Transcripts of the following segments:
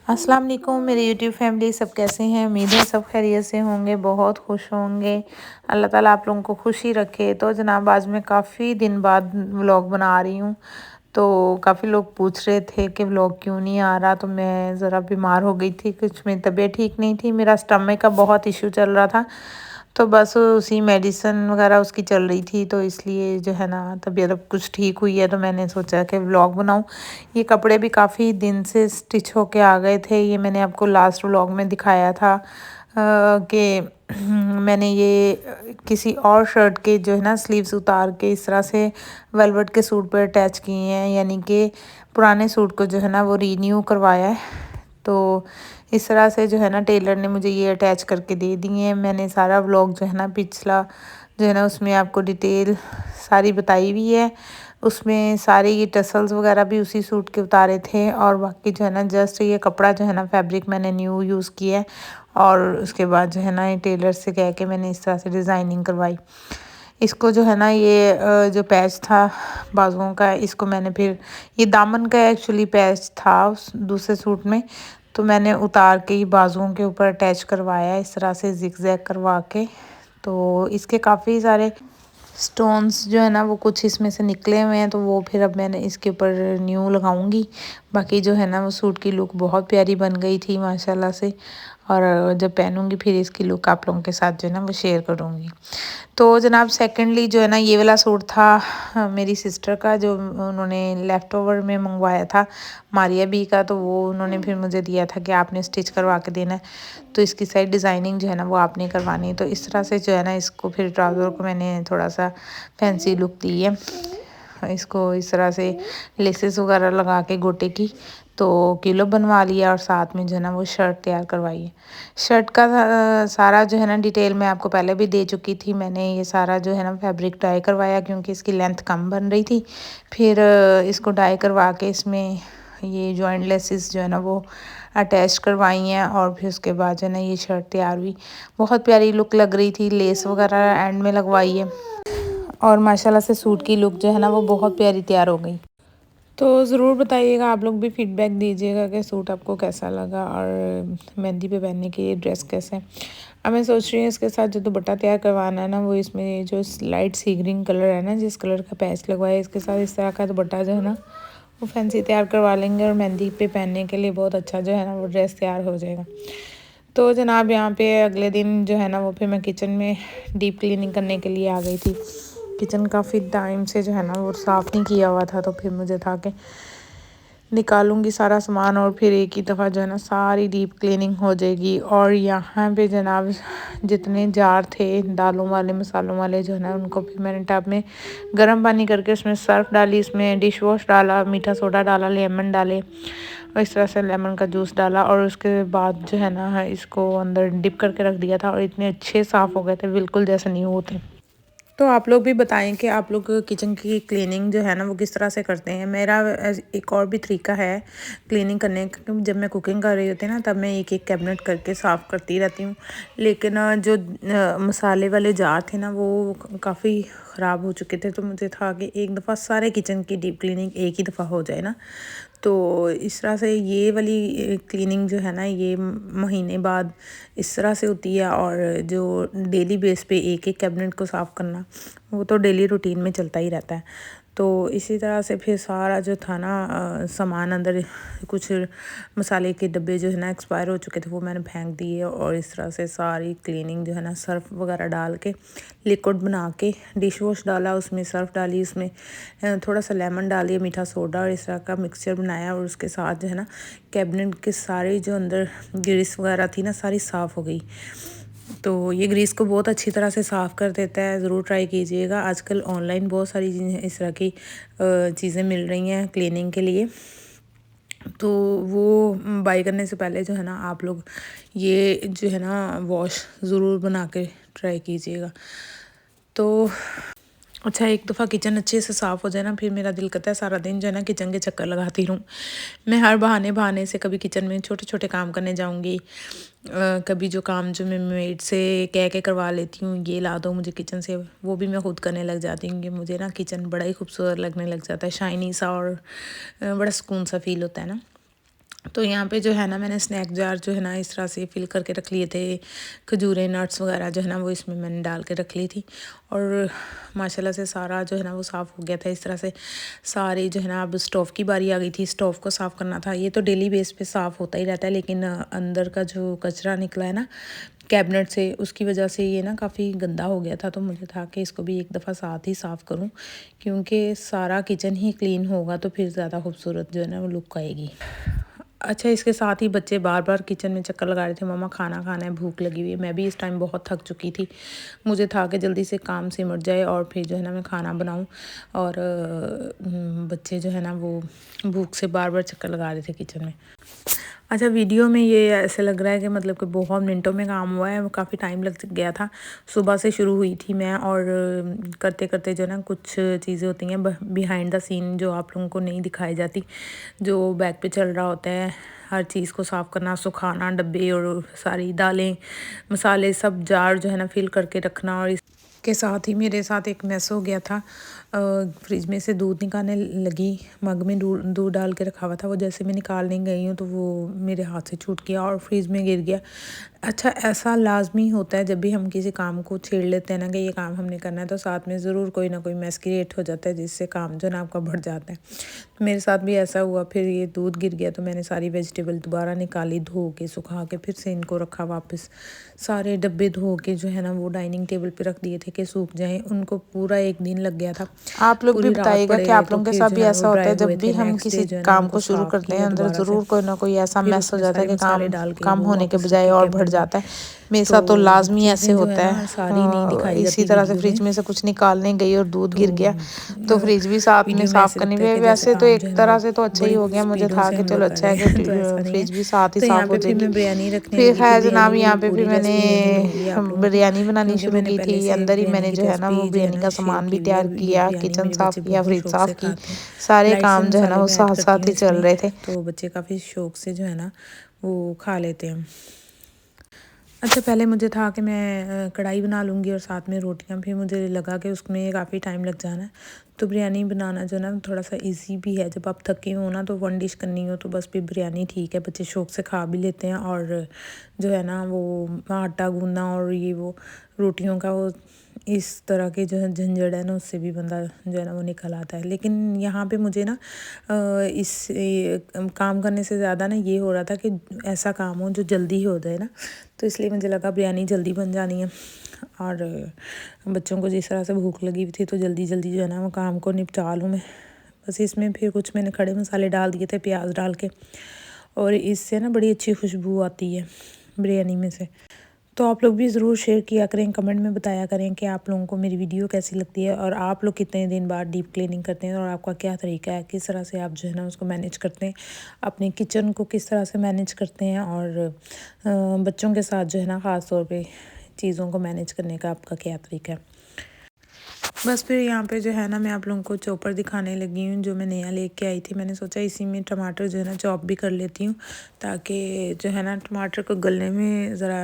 अस्सलाम वालेकुम मेरे यूट्यूब फैमिली सब कैसे हैं। उम्मीद है सब खैरियत से होंगे, बहुत खुश होंगे। अल्लाह ताला आप लोगों को खुशी रखे। तो जनाब आज मैं काफ़ी दिन बाद व्लॉग बना रही हूँ। तो काफ़ी लोग पूछ रहे थे कि व्लॉग क्यों नहीं आ रहा। तो मैं ज़रा बीमार हो गई थी, कुछ मेरी तबीयत ठीक नहीं थी, मेरा स्टमक का बहुत इशू चल रहा था। तो बस उसी मेडिसिन वगैरह उसकी चल रही थी, तो इसलिए जो है ना तबीयत अब कुछ ठीक हुई है। तो मैंने सोचा कि व्लॉग बनाऊं। ये कपड़े भी काफ़ी दिन से स्टिच होके आ गए थे। ये मैंने आपको लास्ट व्लॉग में दिखाया था कि मैंने ये किसी और शर्ट के जो है ना स्लीव्स उतार के इस तरह से वेलवेट के सूट पर अटैच किए हैं, यानी कि पुराने सूट को जो है ना वो रीन्यू करवाया है। तो इस तरह से जो है ना टेलर ने मुझे ये अटैच करके दे दिए हैं। मैंने सारा व्लॉग जो है ना पिछला जो है ना उसमें आपको डिटेल सारी बताई हुई है। उसमें सारे ये टसल्स वगैरह भी उसी सूट के उतारे थे, और बाकी जो है ना जस्ट ये कपड़ा जो है ना फैब्रिक मैंने न्यू यूज़ किया है। और उसके बाद जो है ना ये टेलर से कह के मैंने इस तरह से डिज़ाइनिंग करवाई। इसको जो है ना ये जो पैच था बाजुओं का, इसको मैंने फिर ये दामन का एक्चुअली पैच था उस दूसरे सूट में। तो मैंने उतार के ही बाजुओं के ऊपर अटैच करवाया इस तरह से जिग-जैग करवा के। तो इसके काफ़ी सारे स्टोन्स जो है ना वो कुछ इसमें से निकले हुए हैं, तो वो फिर अब मैंने इसके ऊपर न्यू लगाऊंगी। बाकी जो है ना वो सूट की लुक बहुत प्यारी बन गई थी माशाल्लाह से। और जब पहनूंगी फिर इसकी लुक आप लोगों के साथ जो है ना वो शेयर करूंगी। तो जनाब सेकंडली जो है ना ये वाला सूट था मेरी सिस्टर का, जो उन्होंने लेफ़्ट ओवर में मंगवाया था मारिया बी का। तो वो उन्होंने फिर मुझे दिया था कि आपने स्टिच करवा के देना है, तो इसकी साइड डिज़ाइनिंग जो है ना वो आपने करवानी है। तो इस तरह से जो है ना इसको फिर ट्राउज़र को मैंने थोड़ा सा फैंसी लुक दी है। इसको इस तरह से लेसेस वगैरह लगा के गोटे की तो किलो बनवा लिया, और साथ में जो है ना वो शर्ट तैयार करवाई है। शर्ट का सारा जो है ना डिटेल मैं आपको पहले भी दे चुकी थी। मैंने ये सारा जो है ना फैब्रिक डाई करवाया क्योंकि इसकी लेंथ कम बन रही थी। फिर इसको डाई करवा के इसमें ये जॉइंट लेसेस जो है ना वो अटैच करवाई हैं, और फिर उसके बाद जो है ना ये शर्ट तैयार हुई। बहुत प्यारी लुक लग रही थी, लेस वगैरह एंड में लगवाई है, और माशाल्लाह से सूट की लुक जो है ना वो बहुत प्यारी तैयार हो गई। तो ज़रूर बताइएगा, आप लोग भी फीडबैक दीजिएगा कि सूट आपको कैसा लगा, और मेहंदी पे पहनने की ये ड्रेस कैसे। अब मैं सोच रही हूँ इसके साथ जो दुपट्टा तैयार करवाना है ना, वो इसमें जो लाइट सी ग्रीन कलर है ना, जिस कलर का पैच लगवाया इसके साथ इस तरह का दुपट्टा जो है ना वो फैंसी तैयार करवा लेंगे, और मेहंदी पे पहनने के लिए बहुत अच्छा जो है ना वो ड्रेस तैयार हो जाएगा। तो जनाब यहाँ पे अगले दिन जो है ना वो फिर मैं किचन में डीप क्लीनिंग करने के लिए आ गई थी। किचन काफ़ी टाइम से जो है ना वो साफ़ नहीं किया हुआ था, तो फिर मुझे था कि निकालूंगी सारा सामान और फिर एक ही दफ़ा जो है ना सारी डीप क्लीनिंग हो जाएगी। और यहाँ पे जनाब जितने जार थे दालों वाले मसालों वाले जो है ना उनको फिर मैंने टब में गर्म पानी करके उसमें सर्फ डाली, इसमें डिश वॉश डाला, मीठा सोडा डाला, लेमन डाले, और इस तरह से लेमन का जूस डाला, और उसके बाद जो है ना इसको अंदर डिप करके रख दिया था, और इतने अच्छे साफ़ हो गए थे बिल्कुल जैसे नहीं होते। तो आप लोग भी बताएं कि आप लोग किचन की क्लीनिंग जो है ना वो किस तरह से करते हैं। मेरा एक और भी तरीका है क्लीनिंग करने का। जब मैं कुकिंग कर रही होती है ना तब मैं एक एक कैबिनेट करके साफ़ करती रहती हूँ, लेकिन जो मसाले वाले जार थे ना वो काफ़ी ख़राब हो चुके थे। तो मुझे था कि एक दफ़ा सारे किचन की डीप क्लीनिंग एक ही दफ़ा हो जाए ना। तो इस तरह से ये वाली क्लीनिंग जो है ना ये महीने बाद इस तरह से होती है, और जो डेली बेस पे एक एक कैबिनेट को साफ़ करना वो तो डेली रूटीन में चलता ही रहता है। तो इसी तरह से फिर सारा जो था ना सामान अंदर कुछ मसाले के डब्बे जो है ना एक्सपायर हो चुके थे वो मैंने फेंक दिए, और इस तरह से सारी क्लीनिंग जो है ना सर्फ वगैरह डाल के लिक्विड बना के डिश वॉश डाला, उसमें सर्फ डाली, उसमें थोड़ा सा लेमन डालिए, मीठा सोडा, और इस तरह का मिक्सचर बनाया, और उसके साथ जो है ना कैबिनेट के सारे जो अंदर ग्रीस वगैरह थी ना सारी साफ़ हो गई। तो ये ग्रीस को बहुत अच्छी तरह से साफ़ कर देता है, ज़रूर ट्राई कीजिएगा। आजकल ऑनलाइन बहुत सारी इस तरह की चीज़ें मिल रही हैं क्लीनिंग के लिए, तो वो बाई करने से पहले जो है ना आप लोग ये जो है ना वॉश ज़रूर बना के ट्राई कीजिएगा। तो अच्छा, एक दफ़ा किचन अच्छे से साफ़ हो जाए ना फिर मेरा दिल करता है सारा दिन जो है ना किचन के चक्कर लगाती रहूँ। मैं हर बहाने से कभी किचन में छोटे छोटे काम करने जाऊँगी, कभी जो काम जो मैं मेड से कह के करवा लेती हूँ ये ला दो मुझे किचन से, वो भी मैं खुद करने लग जाती हूँ कि मुझे ना किचन बड़ा ही खूबसूरत लगने लग जाता है, शाइनी सा, और बड़ा सुकून सा फील होता है ना। तो यहाँ पे जो है ना मैंने स्नैक जार जो है ना इस तरह से फिल करके रख लिए थे। खजूरें, नट्स वगैरह जो है ना वो इसमें मैंने डाल के रख ली थी। और माशाल्लाह से सारा जो है ना वो साफ़ हो गया था इस तरह से। सारी जो है ना अब स्टोव की बारी आ गई थी, स्टोव को साफ़ करना था। ये तो डेली बेस पे साफ़ होता ही रहता है, लेकिन अंदर का जो कचरा निकला है ना कैबिनेट से, उसकी वजह से ये ना काफ़ी गंदा हो गया था। तो मुझे था कि इसको भी एक दफ़ा साथ ही साफ़ करूं, क्योंकि सारा किचन ही क्लीन होगा तो फिर ज़्यादा खूबसूरत जो है ना वो लुक आएगी। अच्छा, इसके साथ ही बच्चे बार बार किचन में चक्कर लगा रहे थे, मम्मा खाना खाना है, भूख लगी हुई है। मैं भी इस टाइम बहुत थक चुकी थी, मुझे था कि जल्दी से काम सिमट जाए और फिर जो है ना मैं खाना बनाऊं। और बच्चे जो है ना वो भूख से बार बार चक्कर लगा रहे थे किचन में। अच्छा, वीडियो में ये ऐसे लग रहा है कि मतलब कि बहुत मिनटों में काम हुआ है, काफ़ी टाइम लग गया था। सुबह से शुरू हुई थी मैं, और करते करते जो है ना कुछ चीज़ें होती हैं बिहाइंड द सीन जो आप लोगों को नहीं दिखाई जाती, जो बैक पे चल रहा होता है। हर चीज़ को साफ़ करना, सुखाना, डब्बे और सारी दालें, मसाले सब जार जो है ना फिल करके रखना। और इसके साथ ही मेरे साथ एक मैस हो गया था। फ्रिज में से दूध निकालने लगी, मग में दूध डाल के रखा हुआ था, वो जैसे मैं निकालने गई हूँ तो वो मेरे हाथ से छूट गया और फ्रिज में गिर गया। अच्छा, ऐसा लाजमी होता है जब भी हम किसी काम को छेड़ लेते हैं ना कि ये काम हमने करना है, तो साथ में ज़रूर कोई ना कोई मैस क्रिएट हो जाता है, जिससे काम जो ना आपका बढ़ जाता है। तो मेरे साथ भी ऐसा हुआ। फिर ये दूध गिर गया तो मैंने सारी वेजिटेबल दोबारा निकाली, धो के सुखा के फिर से इनको रखा वापस। सारे डब्बे धो के जो है ना वो डाइनिंग टेबल पे रख दिए थे कि सूख जाएं। उनको पूरा एक दिन लग गया था, आप लोग भी पूरी रात बताइएगा पड़े कि रहे, आप तो लोगों के फिर साथ जो भी है ना वो ऐसा होता ड्राई है हुए जब भी थे। हम नेक्स्ट किसी डे जो है ना काम उनको को शुरू साफ़ करते हैं, किया अंदर दोबारा से, ज़रूर कोई ना कोई ऐसा फिर मैस हो उसमें जाता है सारे कि मसाले काम डाल के कम वो होने के वापस बजाय रखे और बढ़ कैबिनेट में। जाता है। मेरे तो साथ तो लाजमी ऐसे चीज़ें जो है होता ना है। सारी नहीं दिखाई इसी जाती तरह से वीडियो में। फ्रिज में से कुछ निकालने गई और दूध तो गिर गया, तो फ्रिज भी साथ में वीडियो में साफ़ ऐसे करनी लगता है पड़ी। कि जैसे वैसे तो काम जो एक है ना वो तरह से तो अच्छा ही बड़ी हो गया, मुझे स्पीडों था से कि हम चलो लोग कर अच्छा है रहे हैं। तो कि ऐसा नहीं है। फ्रिज भी साथ ही तो यहाँ साफ़ पे हो फिर जाएगी। मैं बिरयानी रखने फिर लगी थी। है बिरयानी जनाब, की यहाँ पे फिर पूरी मैंने रेसिपी नहीं दिखाऊंगी आप लोगों को, बिरयानी बनानी क्योंकि शुरू मैंने की थी। पहले से अंदर ही बिरयानी मैंने की जो है ना वो रेसिपी जो है बिरयानी ना का शेयर सामान की भी हुई है। तैयार ये किया, बिरयानी किचन मेरे साफ़ बच्चे किया, बहुत फ्रिज शौक से साफ़ की, खाते हैं। सारे लाइट से काम जो है ना मसाले वो मैं ऐड साथ करती साथ हूँ ही चल इसमें, रहे थे। तो बच्चे काफ़ी शौक से जो है ना वो खा लेते हैं। अच्छा, पहले मुझे था कि मैं कढ़ाई बना लूँगी और साथ में रोटियां, फिर मुझे लगा कि उसमें काफ़ी टाइम लग जाना है। तो बिरयानी बनाना जो ना थोड़ा सा इजी भी है। जब आप थके हो ना तो वन डिश करनी हो तो बस फिर बिरयानी ठीक है, बच्चे शौक से खा भी लेते हैं। और जो है ना वो आटा गूंदना और ये वो रोटियों का वो इस तरह के जो है झंझट है ना, उससे भी बंदा जो है ना वो निकल आता है। लेकिन यहाँ पे मुझे ना काम करने से ज़्यादा ना ये हो रहा था कि ऐसा काम हो जो जल्दी हो जाए ना, तो इसलिए मुझे लगा बिरयानी जल्दी बन जानी है। और बच्चों को जिस तरह से भूख लगी हुई थी तो जल्दी जल्दी जो है ना वो काम को निपटा लूँ मैं। बस इसमें फिर कुछ मैंने खड़े मसाले डाल दिए थे, प्याज डाल के, और इससे ना बड़ी अच्छी खुशबू आती है बिरयानी में से। तो आप लोग भी ज़रूर शेयर किया करें, कमेंट में बताया करें कि आप लोगों को मेरी वीडियो कैसी लगती है, और आप लोग कितने दिन बाद डीप क्लीनिंग करते हैं और आपका क्या तरीका है, किस तरह से आप जो है ना उसको मैनेज करते हैं, अपने किचन को किस तरह से मैनेज करते हैं, और बच्चों के साथ जो है ना ख़ास तौर पे चीज़ों को मैनेज करने का आपका क्या तरीका है। बस फिर यहाँ पे जो है ना मैं आप लोगों को चॉपर दिखाने लगी हूँ, जो मैं नया लेके आई थी। मैंने सोचा इसी में टमाटर जो है ना चॉप भी कर लेती हूँ, ताकि जो है ना टमाटर को गलने में ज़रा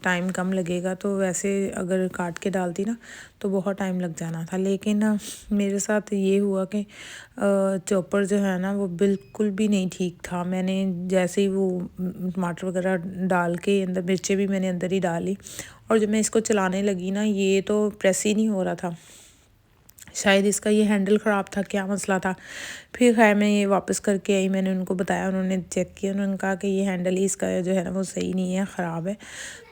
टाइम कम लगेगा। तो वैसे अगर काट के डालती ना तो बहुत टाइम लग जाना था, लेकिन मेरे साथ ये हुआ कि चॉपर जो है ना वो बिल्कुल भी नहीं ठीक था। मैंने जैसे ही वो टमाटर वगैरह डाल के अंदर, मिर्चें भी मैंने अंदर ही डाली, और जब मैं इसको चलाने लगी ना ये तो प्रेस ही नहीं हो रहा था। शायद इसका ये हैंडल ख़राब था, क्या मसला था। फिर खैर मैं ये वापस करके आई, मैंने उनको बताया, उन्होंने चेक किया, उन्होंने कहा कि ये हैंडल ही इसका जो है ना वो सही नहीं है, ख़राब है।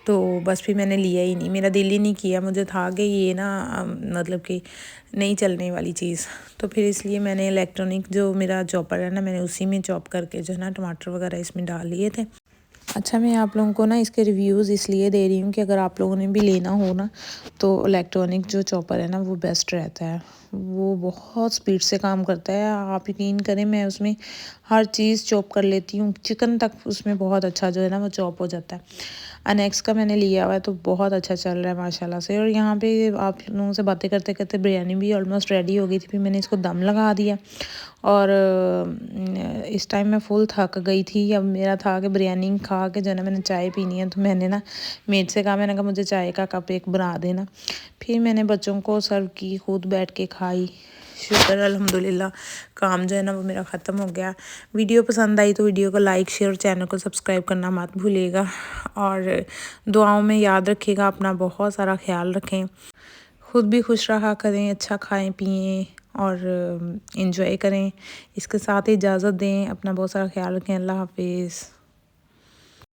तो बस फिर मैंने लिया ही नहीं, मेरा दिल ही नहीं किया, मुझे था कि ये ना मतलब कि नहीं चलने वाली चीज़। तो फिर इसलिए मैंने इलेक्ट्रॉनिक जो मेरा चॉपर है ना, मैंने उसी में चॉप करके जो है ना टमाटर वगैरह इसमें डाल लिए थे। अच्छा, मैं आप लोगों को ना इसके रिव्यूज़ इसलिए दे रही हूँ कि अगर आप लोगों ने भी लेना हो ना तो इलेक्ट्रॉनिक जो चॉपर है ना वो बेस्ट रहता है। वो बहुत स्पीड से काम करता है, आप यकीन करें, मैं उसमें हर चीज़ चॉप कर लेती हूँ, चिकन तक उसमें बहुत अच्छा जो है ना वो चॉप हो जाता है। अनेक्स का मैंने लिया हुआ है तो बहुत अच्छा चल रहा है माशाल्लाह से। और यहाँ पे आप लोगों से बातें करते करते बिरयानी भी ऑलमोस्ट रेडी हो गई थी। फिर मैंने इसको दम लगा दिया, और इस टाइम मैं फुल थक गई थी। अब मेरा था कि बिरयानी खा के जो है ना मैंने चाय पीनी है, तो मैंने ना मेड से कहा, मैंने कहा मुझे चाय का कप एक बना देना। फिर मैंने बच्चों को सर्व की, खुद बैठ के खाई। शुक्र अल्हम्दुलिल्लाह काम जो है ना वो मेरा ख़त्म हो गया। वीडियो पसंद आई तो वीडियो को लाइक शेयर और चैनल को सब्सक्राइब करना मत भूलिएगा और दुआओं में याद रखिएगा, अपना बहुत सारा ख्याल रखें, ख़ुद भी खुश रहा करें, अच्छा खाएं पिएं और इंजॉय करें। इसके साथ ही इजाज़त दें, अपना बहुत सारा ख्याल रखें। अल्लाह हाफिज़।